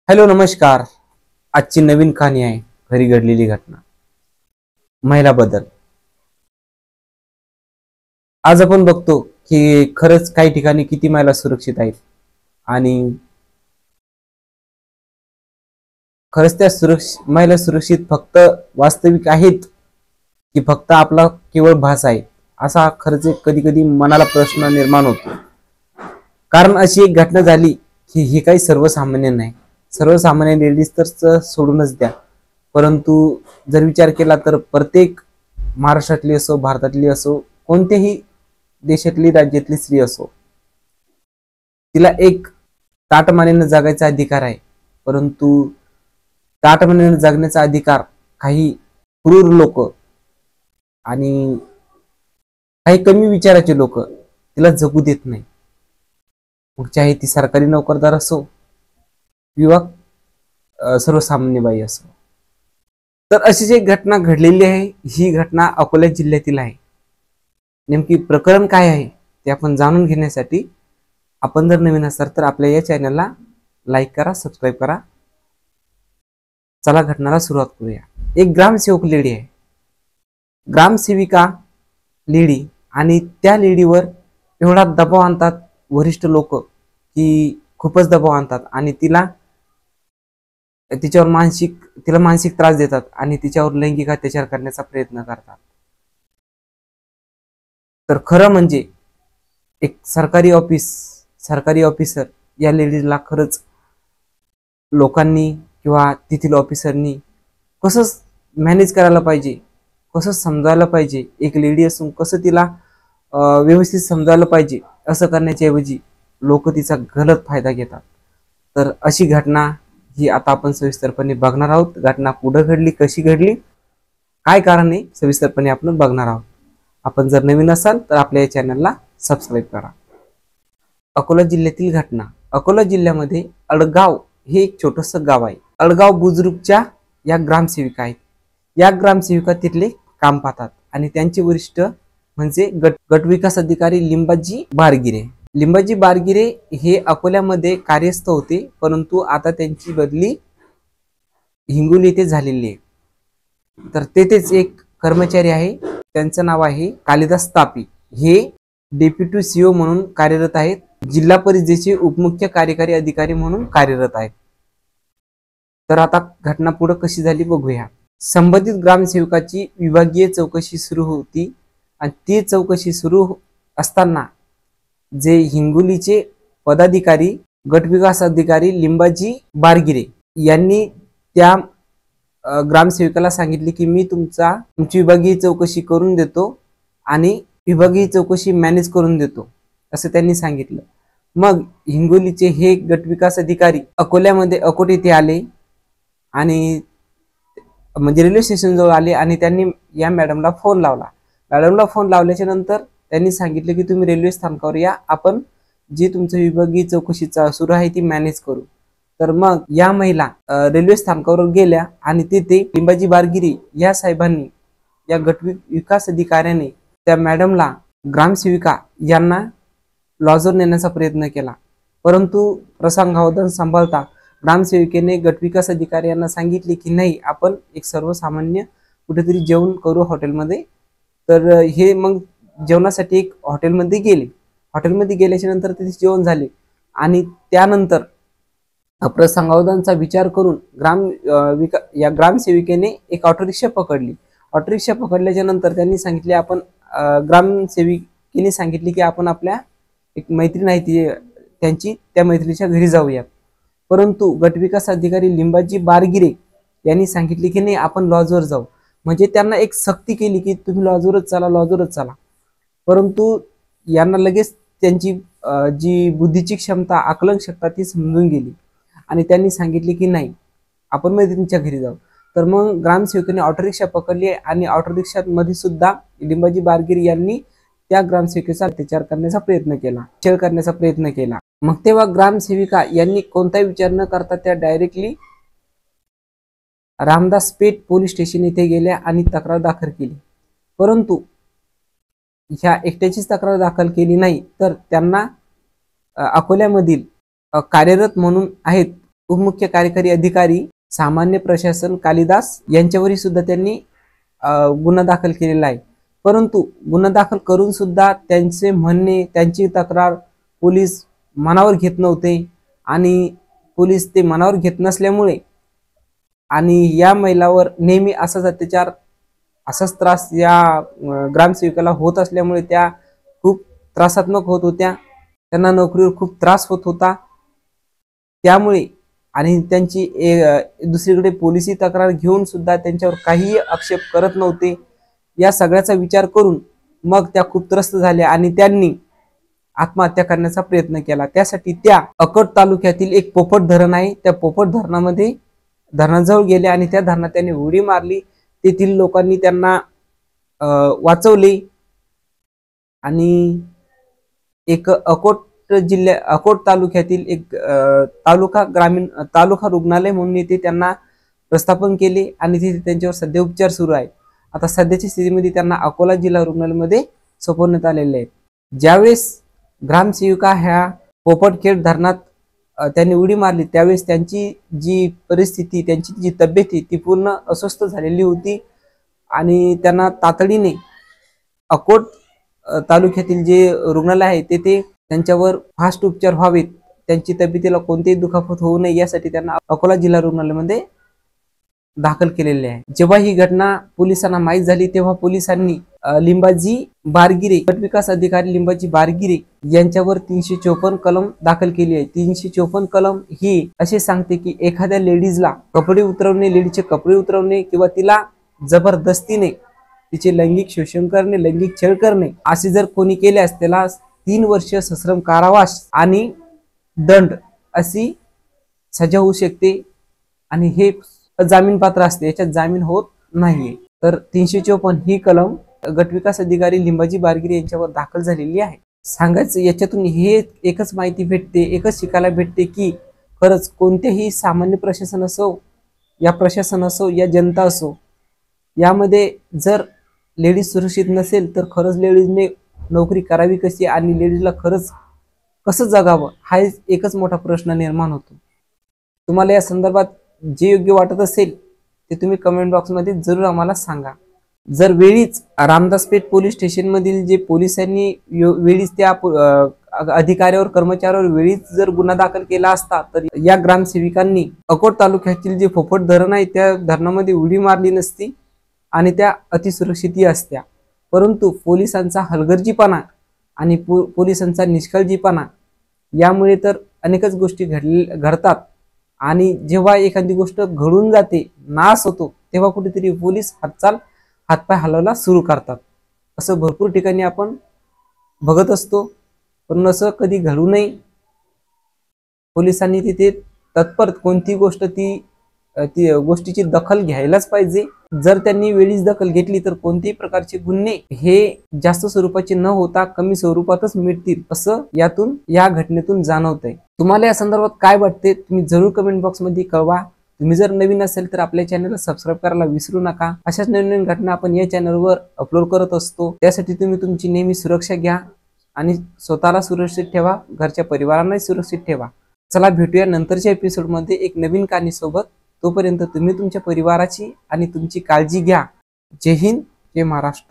Hello नमस्कार. आजची नवीन कहाणी आहे घरी घडलेली घटना महिला बद्दल. आज आपण बघतो की खरंच काही ठिकाणी किती महिला सुरक्षित आहेत आणि खरंच त्या महिला सुरक्षित फक्त वास्तविक आहेत की फक्त आपला केवळ भास आहे, असा खरंच कधी कधी मनाला प्रश्न निर्माण होतो. कारण अशी एक घटना झाली की ही काही सर्वसामान्य नाही. सर्वसामान्य लेडीज तर सोडूनच द्या, परंतु जर विचार केला तर प्रत्येक महाराष्ट्रातली असो, भारतातली असो, कोणत्याही देशातली राज्यातली स्त्री असो, तिला एक ताटमानेनं जगायचा अधिकार आहे. परंतु ताटमानेनं जगण्याचा अधिकार काही क्रूर लोक आणि काही कमी विचाराचे लोक तिला जगू देत नाही. मग चाहे ती सरकारी नोकरदार असो किंवा सर्वसामान्य बाई असो. तर अशी जी घटना घडलेली आहे, ही घटना अकोला जिल्ह्यातील आहे. नेमकी प्रकरण काय आहे ते आपण जाणून घेण्यासाठी आपण जर नवीन असाल तर आपल्या या चॅनलला लाईक करा, सबस्क्राईब करा. चला घटनाला सुरुवात करूया. एक ग्रामसेवक लेडी आहे, ग्रामसेविका लेडी, आणि त्या लेडीवर एवढा दबाव आणतात वरिष्ठ लोक की खूपच दबाव आणतात आणि तिच्यावर मानसिक त्रास देतात आणि तिच्यावर लैंगिक अत्याचार करण्याचा प्रयत्न करतात. तर खरं म्हणजे एक सरकारी ऑफिसर या लेडीजला खरंच लोकांनी किंवा तेथील ऑफिसरनी कसं मॅनेज करायला पाहिजे, कसं समजायला पाहिजे, एक लेडी असून कसं तिला व्यवस्थित समजायला पाहिजे, असं करण्याच्या ऐवजी लोक तिचा गलत फायदा घेतात. तर अशी घटना ही आता आपण सविस्तरपणे बघणार आहोत. घटना कुठं घडली, कशी घडली, काय कारण आहे, सविस्तरपणे आपण बघणार आहोत. आपण जर नवीन असाल तर आपल्या या चॅनलला सबस्क्राईब करा. अकोला जिल्ह्यातील घटना. अकोला जिल्ह्यामध्ये अडगाव हे एक छोटंसं गाव आहे. अडगाव बुजुर्गच्या या ग्रामसेविका आहेत. या ग्रामसेविका तिथले काम पाहतात आणि त्यांचे वरिष्ठ म्हणजे गटविकास अधिकारी लिंबाजी बारगिरे. लिंबाजी बारगिरे हे अकोल्यामध्ये कार्यस्थ होते, परंतु आता त्यांची बदली हिंगोली येथे झालेली आहे. तर तेथेच एक कर्मचारी आहे, त्यांचं नाव आहे कालिदास तापी. हे डेप्युटी सीओ म्हणून कार्यरत आहेत, जिल्हा परिषदेचे उपमुख्य कार्यकारी अधिकारी म्हणून कार्यरत आहेत. तर आता घटना पुढे कशी झाली बघूया. संबंधित ग्रामसेवकाची विभागीय चौकशी सुरू होती आणि ती चौकशी सुरू असताना जे हिंगोलीचे पदाधिकारी गटविकास अधिकारी लिंबाजी बारगिरे यांनी त्या ग्रामसेविकाला सांगितले की मी तुमची विभागीय चौकशी करून देतो आणि विभागीय चौकशी मॅनेज करून देतो, असं त्यांनी सांगितलं. मग हिंगोलीचे हे गटविकास अधिकारी अकोट येथे आले आणि म्हणजे रेल्वे स्टेशन जवळ आले आणि त्यांनी या मॅडमला फोन लावला. मॅडमला फोन लावल्याच्या नंतर त्यांनी सांगितलं की तुम्ही रेल्वे स्थानकावर या, आपण जी तुमचं विभागीय चौकशी सुरू आहे ती मॅनेज करू. तर मग या महिला रेल्वे स्थानकावर गेल्या आणि तिथे लिंबाजी बारगिरी या साहेबांनी, या गटविकास अधिकाऱ्याने त्या मॅडमला, ग्रामसेविका यांना लॉजवर नेण्याचा प्रयत्न केला. परंतु प्रसंगावधान सांभाळता ग्रामसेविकेने गटविकास अधिकारी यांना सांगितले की नाही, आपण एक सर्वसामान्य कुठेतरी जेवण करू हॉटेलमध्ये. तर हे मग जेवणासाठी एक हॉटेलमध्ये गेले. हॉटेलमध्ये गेल्याच्या नंतर तिथे जेवण झाले आणि त्यानंतर प्रसंगावधानचा विचार करून या ग्रामसेविकेने एक ऑटो रिक्षा पकडली. ऑटो रिक्षा पकडल्याच्या नंतर त्यांनी सांगितले, ग्रामसेविकेने सांगितले की आपण आपल्या एक मैत्रीण आहे त्या मैत्रिणीच्या घरी जाऊया. परंतु गटविकास अधिकारी लिंबाजी बारगिरे यांनी सांगितले की नाही, आपण लॉजवर जाऊ. म्हणजे त्यांना एक सक्ती केली की तुम्ही लॉजवरच चला. परंतु यांना लगेच त्यांची जी बुद्धीची क्षमता, आकलन क्षमता ती समजून गेली आणि त्यांनी सांगितले की नाही, आपण मैत्रिणीच्या घरी जाऊ. तर मग ग्रामसेवकाने ऑटो रिक्षा पकडली आणि ऑटो रिक्षामध्ये सुद्धा लिंबाजी बारगिरे यांनी त्या ग्रामसेविकेचा अत्याचार करण्याचा प्रयत्न केला, छळ करण्याचा प्रयत्न केला. मग तेव्हा ग्रामसेविका यांनी कोणताही विचार न करता त्या डायरेक्टली रामदास पेठ पोलीस स्टेशन येथे गेल्या आणि तक्रार दाखल केली. परंतु ह्या एकट्याचीच तक्रार दाखल केली नाही, तर त्यांना अकोल्यामधील कार्यरत म्हणून आहेत उपमुख्य कार्यकारी अधिकारी सामान्य प्रशासन कालिदास यांच्यावरही सुद्धा त्यांनी गुन्हा दाखल केलेला आहे। परंतु गुन्हा दाखल करून सुद्धा त्यांचे म्हणणे, त्यांची तक्रार पोलीस मनावर घेत नव्हते आणि पोलीस ते मनावर घेत नसल्यामुळे आणि या महिलावर नेहमी असाच अत्याचार, असाच त्रास या ग्रामसेविकाला होत असल्यामुळे त्या खूप त्रासात्मक होत होत्या, त्यांना नोकरीवर खूप त्रास होत होता। त्यामुळे आणि त्यांची दुसरीकडे पोलिसी तक्रार घेऊन सुद्धा त्यांच्यावर काहीही आक्षेप करत नव्हते। या सगळ्याचा विचार करून मग त्या खूप त्रस्त झाल्या आणि त्यांनी आत्महत्या करण्याचा प्रयत्न केला। त्यासाठी त्या अकोट तालुक्यातील एक पोपट धरण आहे, त्या पोपट धरणामध्ये धरणाजवळ गेले आणि त्या धरणात त्यांनी उडी मारली। तेथील लोकांनी त्यांना वाचवले आणि एक अकोट तालुक्यातील एक तालुका रुग्णालय म्हणून येथे त्यांना प्रस्थापन केले आणि तिथे त्यांच्यावर सध्या उपचार सुरू आहे। आता सध्याच्या स्थितीमध्ये त्यांना अकोला जिल्हा रुग्णालयामध्ये सोपवण्यात आलेले आहे। ज्यावेळेस ग्रामसेविका ह्या पोपटखेड धरणात त्यांनी उडी मारली त्यावेळेस त्यांची जी परिस्थिती, त्यांची जी तब्येत ती पूर्ण अस्वस्थ झालेली होती आणि त्यांना तातडीने अकोट तालुक्यातील जे रुग्णालय आहे तेथे त्यांच्यावर फास्ट उपचार व्हावेत, त्यांची तब्येतीला कोणतेही दुखापत होऊ नये यासाठी त्यांना अकोला जिल्हा रुग्णालयामध्ये दाखल केलेले आहे। जेव्हा ही घटना पोलिसांना माहीत झाली तेव्हा पोलिसांनी लिंबाजी बारगिरे, गट विकास अधिकारी लिंबाजी बारगिरे यांच्यावर 354 कलम दाखल केली आहे। 354 कलम ही असे सांगते की एखाद्या लेडीजला कपडे उतरवणे, लेडीजचे कपडे उतरवणे किंवा तिला जबरदस्तीने तिचे लैंगिक शोषण करणे, लैंगिक छळ करणे असे जर कोणी केल्यास त्याला 3 वर्ष सश्रम कारावास आणि दंड अशी सजा होऊ शकते आणि हे जामीन पात्र असते, याच्यात जामीन होत नाहीये। तर 354 ही कलम गटविकास अधिकारी लिंबाजी बारगिरे यांच्यावर दाखल झालेली आहे। सांगायचं याच्यातून हे एकच माहिती भेटते, एकच शिकायला भेटते की खरंच कोणतेही सामान्य प्रशासन असो, या प्रशासन असो, या जनता असो, यामध्ये जर लेडीज सुरक्षित नसेल तर खरंच लेडीजने नोकरी करावी कशी आणि लेडीजला खरंच कसं जगावं हा एकच मोठा प्रश्न निर्माण होतो। तुम्हाला या संदर्भात जे योग्य वाटत असेल ते तुम्ही कमेंट बॉक्समध्ये जरूर आम्हाला सांगा। जर वेळीच रामदासपेठ पोलीस स्टेशन मधील जे पोलिसांनी वेळीच त्या अधिकाऱ्यावर, कर्मचाऱ्यावर वेळीच जर गुन्हा दाखल केला असता तर या ग्रामसेविकांनी अकोट तालुक्यातील जे पोपट धरण आहे त्या धरणामध्ये उडी मारली नसती आणि त्या अतिसुरक्षित असत्या। परंतु पोलिसांचा हलगर्जीपणा आणि पोलिसांचा निष्काळजीपणा यामुळे तर अनेकच गोष्टी घडतात आणि जेव्हा एखादी गोष्ट घडून जाते, नाश होतो, तेव्हा कुठेतरी पोलीस हातपाय हलवायला सुरू करतात। असं भरपूर ठिकाणी आपण बघत असतो, पण असं कधी घडू नये। पोलिसांनी तिथे तत्पर कोणती गोष्ट ती गोष्टीची दखल घ्यायलाच पाहिजे। जर त्यांनी वेळीच दखल घेतली तर कोणत्याही प्रकारचे गुन्हे हे जास्त स्वरूपाचे न होता कमी स्वरूपातच मिटतील असं या घटनेतून जाणवतंय। तुम्हाला या संदर्भात काय वाटते तुम्ही जरूर कमेंट बॉक्स मध्ये कळवा। तुम्ही जर नवीन असेल तर आपल्या चॅनलला सबस्क्राइब करायला विसरू नका। अशाच नवीन घटना आपण या चॅनलवर अपलोड करत असतो, त्यासाठी तुम्ही तुमची नेहमी सुरक्षा घ्या आणि स्वतःला सुरक्षित ठेवा, घरच्या परिवारांनाही सुरक्षित ठेवा। चला भेटूया नंतरच्या एपिसोडमध्ये एक नवीन कहाणी सोबत। तोपर्यंत तुम्ही तुमच्या परिवाराची आणि तुमची काळजी घ्या। जय हिंद, जय महाराष्ट्र।